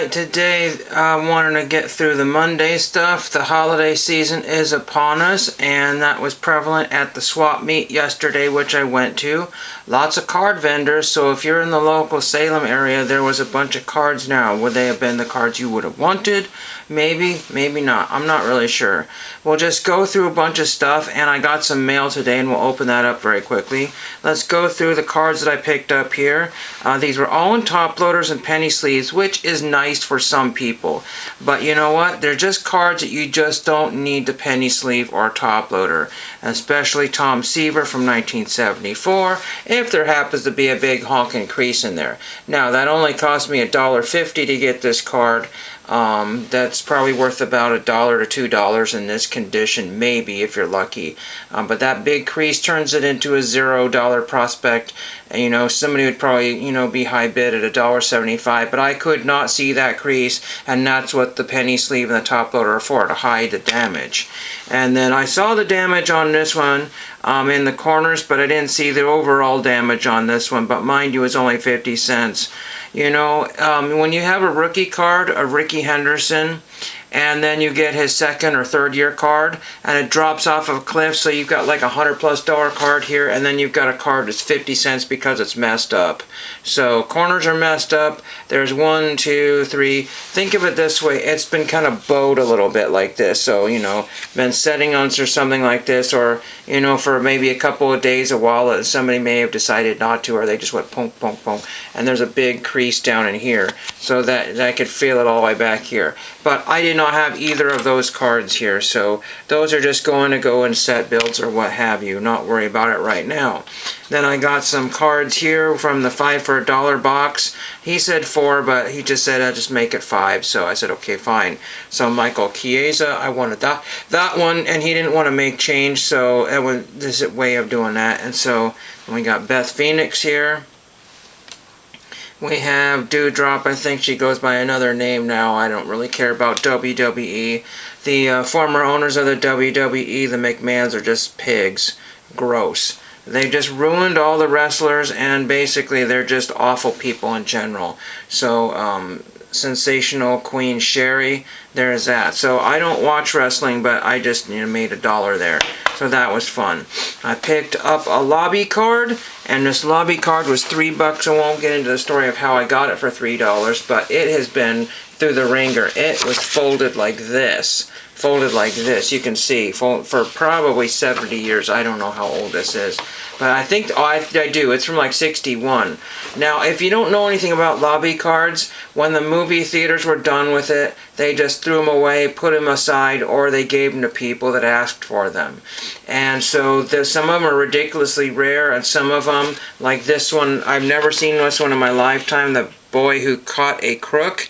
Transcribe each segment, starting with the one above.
Alright, today I wanted to get through the Monday stuff. The holiday season is upon us, and that was prevalent at the swap meet yesterday, which I went to. Lots of card vendors, so if you're in the local Salem area, there was a bunch of cards now. Would they have been the cards you would have wanted? Maybe, maybe not. I'm not really sure. We'll just go through a bunch of stuff, and I got some mail today, and we'll open that up very quickly. Let's go through the cards that I picked up here. These were all in top loaders and penny sleeves, which is nice for some people. But you know what? They're just cards that you just don't need the penny sleeve or top loader. Especially Tom Seaver from 1974, if there happens to be a big honking crease in there. Now, that only cost me $1.50 to get this card. That's probably worth about $1 to $2 in this condition, maybe if you're lucky. But that big crease turns it into a $0 prospect. And, you know, somebody would probably, you know, be high bid at $1.75, but I could not see that crease, and that's what the penny sleeve and the top loader are for, to hide the damage. And then I saw the damage on this one in the corners, but I didn't see the overall damage on this one. But mind you, it's only 50 cents. You know, when you have a rookie card of Ricky Henderson, and then you get his second or third year card, and it drops off of a cliff, so you've got like $100+ card here, and then you've got a card that's 50 cents because it's messed up. So corners are messed up. There's 1, 2, 3. Think of it this way: it's been kind of bowed a little bit like this. So, you know, been setting on or something like this, or, you know, for maybe a couple of days, a while, somebody may have decided not to, or they just went punk, punk, punk, and there's a big crease down in here, so that I could feel it all the way back here. But I did not have either of those cards here, so those are just going to go in set builds or what have you. Not worry about it right now. Then I got some cards here from the 5 for $1 box. He said 4, but he just said I'd just make it 5, so I said okay, fine. So Michael Chiesa, I wanted that one, and he didn't want to make change, so it was this way of doing that. And so we got Beth Phoenix here. We have Dewdrop. I think she goes by another name now. I don't really care about WWE. The former owners of the WWE, the McMahons, are just pigs. Gross. They just ruined all the wrestlers, and basically they're just awful people in general. So, Sensational Queen Sherry, there's that. So I don't watch wrestling, but I just, you know, made $1 there. So that was fun. I picked up a lobby card, and this lobby card was $3. I won't get into the story of how I got it for $3, but it has been through the ringer. It was folded like this. Folded like this, you can see, for probably 70 years. I don't know how old this is, but I think, I do, it's from like 61. Now, if you don't know anything about lobby cards, when the movie theaters were done with it, they just threw them away, put them aside, or they gave them to people that asked for them. And so some of them are ridiculously rare, and some of them, like this one, I've never seen this one in my lifetime, The Boy Who Caught a Crook.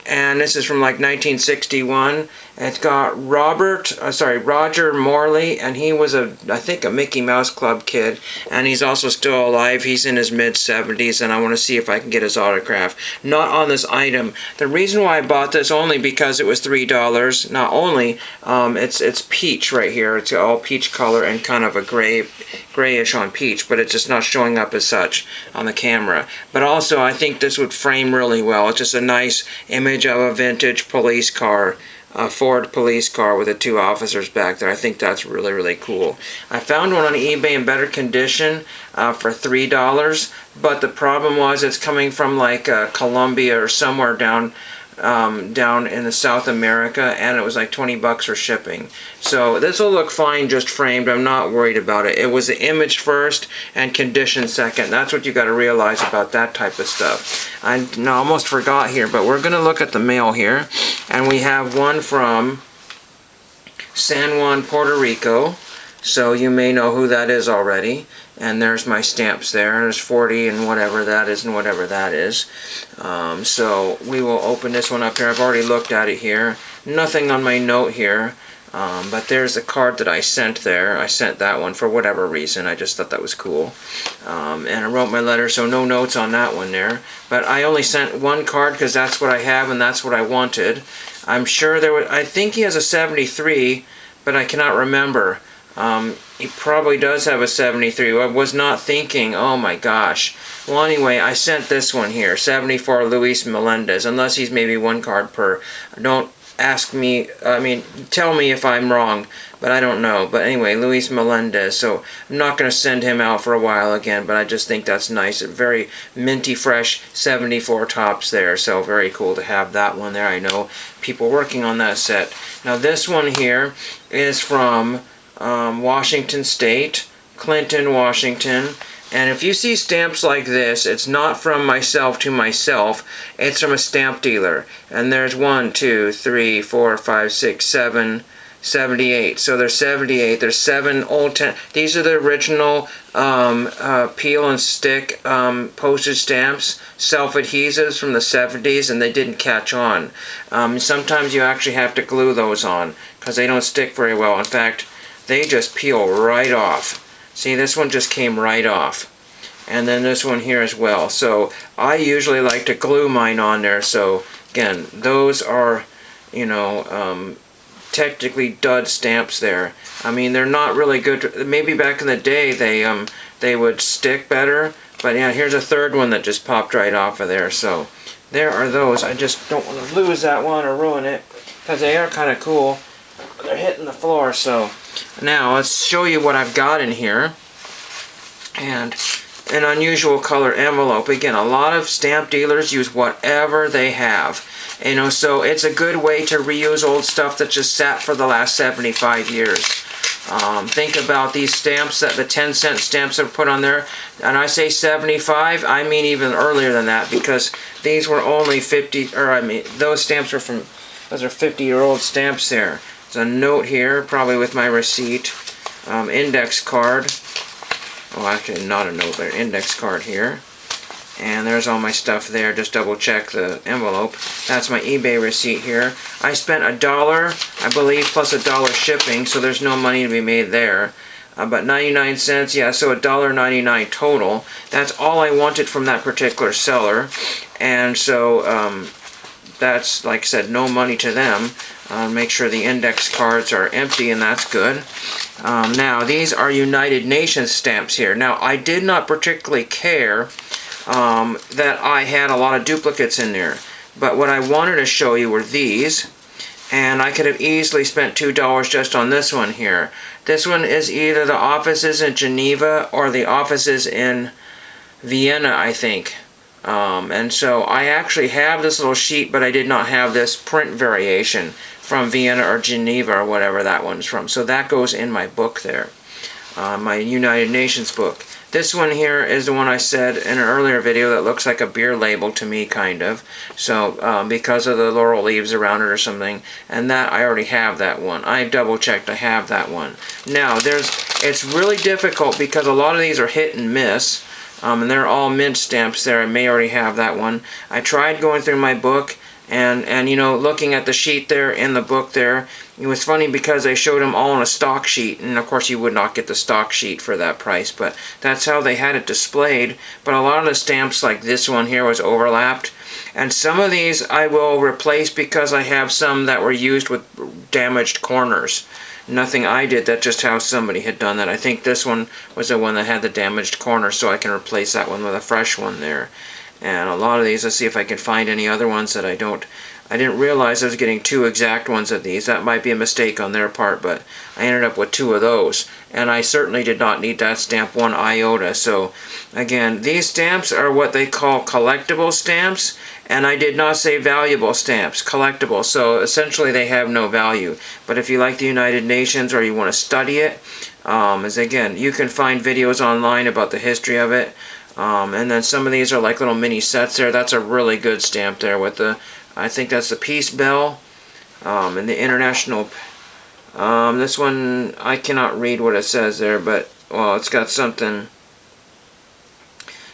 And this is from like 1961. It's got Roger Morley, and he was I think a Mickey Mouse Club kid, and he's also still alive. He's in his mid-70s, and I want to see if I can get his autograph. Not on this item. The reason why I bought this, only because it was $3. Not only, it's peach right here. It's all peach color and kind of a grayish on peach, but it's just not showing up as such on the camera. But also, I think this would frame really well. It's just a nice image of a vintage police car, a Ford police car with the 2 officers back there. I think that's really, really cool. I found one on eBay in better condition for $3, but the problem was it's coming from like Colombia or somewhere down in the South America, and it was like $20 for shipping. So this will look fine just framed. I'm not worried about it. It was the image first and condition second. That's what you got to realize about that type of stuff. I almost forgot here, but we're going to look at the mail here, and we have one from San Juan, Puerto Rico. So you may know who that is already. And there's my stamps there. There's 40 and whatever that is and whatever that is. So we will open this one up here. I've already looked at it here. Nothing on my note here. But there's the card that I sent there. I sent that one for whatever reason. I just thought that was cool. And I wrote my letter, so no notes on that one there. But I only sent one card because that's what I have and that's what I wanted. I'm sure there was, I think he has a 73, but I cannot remember. He probably does have a 73. I was not thinking, oh my gosh. Well, anyway, I sent this one here, 74 Luis Melendez, unless he's maybe one card per. Don't ask me, tell me if I'm wrong, but I don't know. But anyway, Luis Melendez, so I'm not going to send him out for a while again, but I just think that's nice. A very minty fresh 74 tops there, so very cool to have that one there. I know people working on that set. Now this one here is from Washington State, Clinton, Washington. And if you see stamps like this, it's not from myself to myself, it's from a stamp dealer. And there's 1, 2, 3, 4, 5, 6, 7, 78. So there's 78. There's 7 old 10. These are the original peel and stick postage stamps, self-adhesives from the 70s, and they didn't catch on. Sometimes you actually have to glue those on because they don't stick very well. In fact, they just peel right off. See, this one just came right off. And then this one here as well. So I usually like to glue mine on there. So again, those are, technically dud stamps there. I mean, they're not really good. Maybe back in the day they would stick better. But yeah, here's a third one that just popped right off of there. So there are those. I just don't want to lose that one or ruin it because they are kind of cool. They're hitting the floor. So now let's show you what I've got in here. And an unusual color envelope. Again, a lot of stamp dealers use whatever they have. So it's a good way to reuse old stuff that just sat for the last 75 years. Think about these stamps, that the 10-cent stamps that are put on there. And I say 75, I mean even earlier than that, because these were only 50, those stamps are from, those are 50-year-old stamps there. There's a note here, probably with my receipt, index card. Oh, actually not a note, but an index card here. And there's all my stuff there. Just double check the envelope. That's my eBay receipt here. I spent $1, I believe, plus $1 shipping, so there's no money to be made there. But 99 cents, yeah, so $1.99 total. That's all I wanted from that particular seller. And so that's, like I said, no money to them. Make sure the index cards are empty, and that's good. Now, these are United Nations stamps here. Now, I did not particularly care that I had a lot of duplicates in there. But what I wanted to show you were these. And I could have easily spent $2 just on this one here. This one is either the offices in Geneva or the offices in Vienna, I think. And so I actually have this little sheet, but I did not have this print variation from Vienna or Geneva or whatever that one's from. So that goes in my book there, my United Nations book. This one here is the one I said in an earlier video that looks like a beer label to me, kind of. So because of the laurel leaves around it or something. And that, I already have that one. I double checked, I have that one. Now, it's really difficult because a lot of these are hit and miss. And they're all mint stamps there. I may already have that one. I tried going through my book and looking at the sheet there in the book there. It was funny because they showed them all on a stock sheet, and of course you would not get the stock sheet for that price, but that's how they had it displayed. But a lot of the stamps, like this one here, was overlapped. And some of these I will replace because I have some that were used with damaged corners. Nothing I did, that's just how somebody had done that. I think this one was the one that had the damaged corner, so I can replace that one with a fresh one there. And a lot of these, let's see if I can find any other ones that I didn't realize I was getting 2 exact ones of these. That might be a mistake on their part, but I ended up with 2 of those. And I certainly did not need that stamp 1 iota. So, again, these stamps are what they call collectible stamps. And I did not say valuable stamps, collectible. So, essentially, they have no value. But if you like the United Nations or you want to study it, again, you can find videos online about the history of it. And then some of these are like little mini sets there. That's a really good stamp there with the, I think that's the Peace Bell, and the International. This one, I cannot read what it says there, but, well, it's got something.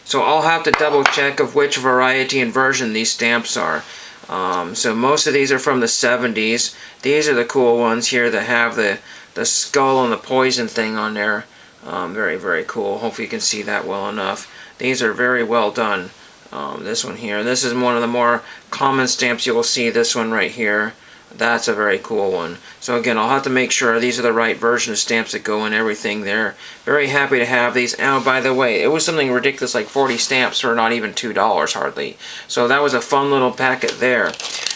So I'll have to double check of which variety and version these stamps are. So most of these are from the 70s. These are the cool ones here that have the skull and the poison thing on there. Very, very cool. Hopefully you can see that well enough. These are very well done. This one here. This is one of the more common stamps you will see. This one right here. That's a very cool one. So again, I'll have to make sure these are the right version of stamps that go in everything there. Very happy to have these. Oh, by the way, it was something ridiculous like 40 stamps for not even $2 hardly. So that was a fun little packet there.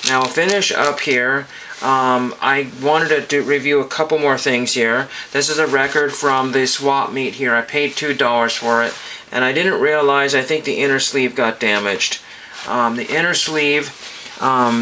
Now I'll finish up here. I wanted to review a couple more things here. This is a record from the swap meet here. I paid $2 for it, and I didn't realize, I think the inner sleeve got damaged. The inner sleeve,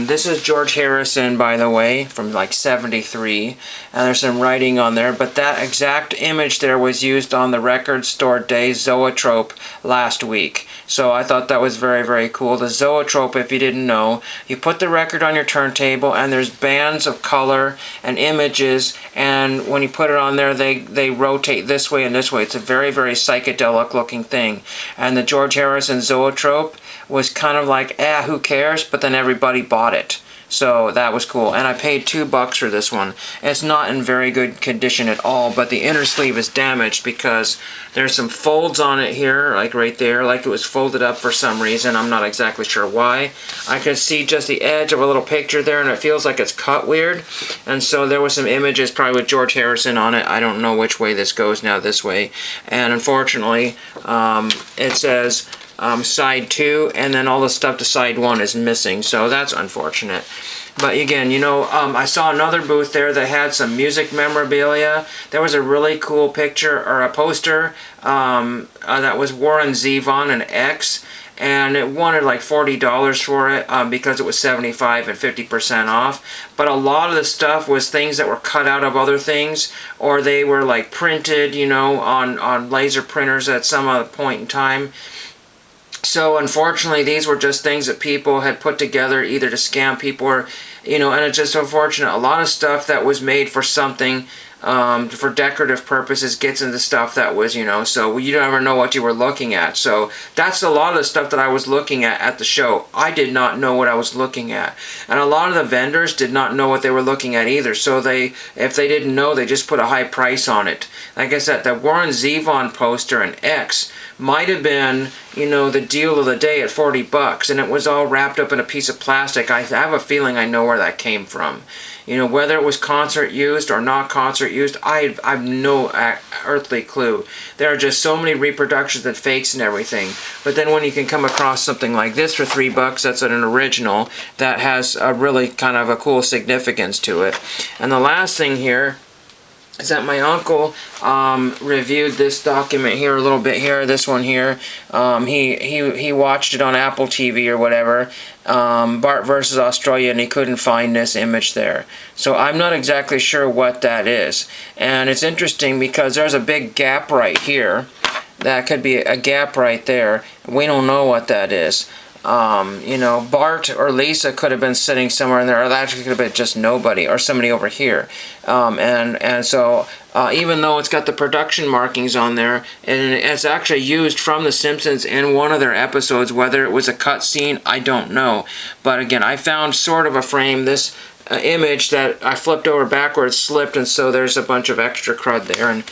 this is George Harrison, by the way, from like 73, and there's some writing on there, but that exact image there was used on the Record Store Day Zoetrope last week. So I thought that was very, very cool. The Zoetrope, if you didn't know, you put the record on your turntable and there's bands of color and images, and when you put it on there, they rotate this way and this way. It's a very, very psychedelic looking thing. And the George Harrison Zoetrope was kind of like, who cares? But then everybody bought it. So that was cool. And I paid $2 for this one. It's not in very good condition at all, but the inner sleeve is damaged because there's some folds on it here, like right there, like it was folded up for some reason. I'm not exactly sure why. I could see just the edge of a little picture there, and it feels like it's cut weird. And so there was some images probably with George Harrison on it. I don't know which way this goes now, this way. And unfortunately, it says side 2, and then all the stuff to side 1 is missing, so that's unfortunate. But again, you know, I saw another booth there that had some music memorabilia. There was a really cool picture, or a poster, that was Warren Zevon and X, and it wanted like $40 for it because it was 75 and 50% off. But a lot of the stuff was things that were cut out of other things, or they were like printed, you know, on laser printers at some other point in time. So unfortunately, these were just things that people had put together either to scam people or, you know, and it's just unfortunate. A lot of stuff that was made for something, for decorative purposes, gets into stuff that was, you know, so you never know what you were looking at. So that's a lot of the stuff that I was looking at the show. I did not know what I was looking at. And a lot of the vendors did not know what they were looking at either. So if they didn't know, they just put a high price on it. Like I said, the Warren Zevon poster and X might have been, you know, the deal of the day at $40, and it was all wrapped up in a piece of plastic. I have a feeling I know where that came from. You know, whether it was concert used or not concert used, I've no earthly clue. There are just so many reproductions and fakes and everything. But then when you can come across something like this for $3, that's an original that has a really kind of a cool significance to it. And the last thing here is that my uncle reviewed this document here a little bit here, this one here. He watched it on Apple TV or whatever, Bart versus Australia, and he couldn't find this image there. So I'm not exactly sure what that is. And it's interesting because there's a big gap right here. That could be a gap right there. We don't know what that is. You know, Bart or Lisa could have been sitting somewhere in there, or that actually could have been just nobody, or somebody over here. And so even though it's got the production markings on there, and it's actually used from The Simpsons in one of their episodes, whether it was a cut scene, I don't know. But again, I found sort of a frame, this image that I flipped over backwards, slipped, and so there's a bunch of extra crud there, and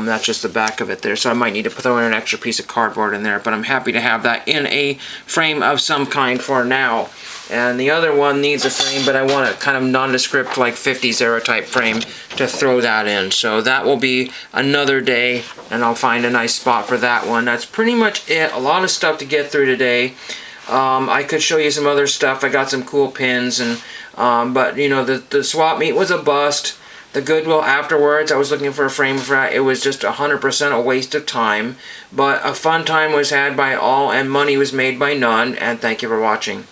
that's just the back of it there. So I might need to throw in an extra piece of cardboard in there, but I'm happy to have that in a frame of some kind for now. And the other one needs a frame, but I want a kind of nondescript, like 50s era type frame to throw that in. So that will be another day, and I'll find a nice spot for that one. That's pretty much it. A lot of stuff to get through today. I could show you some other stuff. I got some cool pins, and but you know, the swap meet was a bust. The Goodwill afterwards, I was looking for a frame for that. It was just 100% a waste of time. But a fun time was had by all, and money was made by none. And thank you for watching.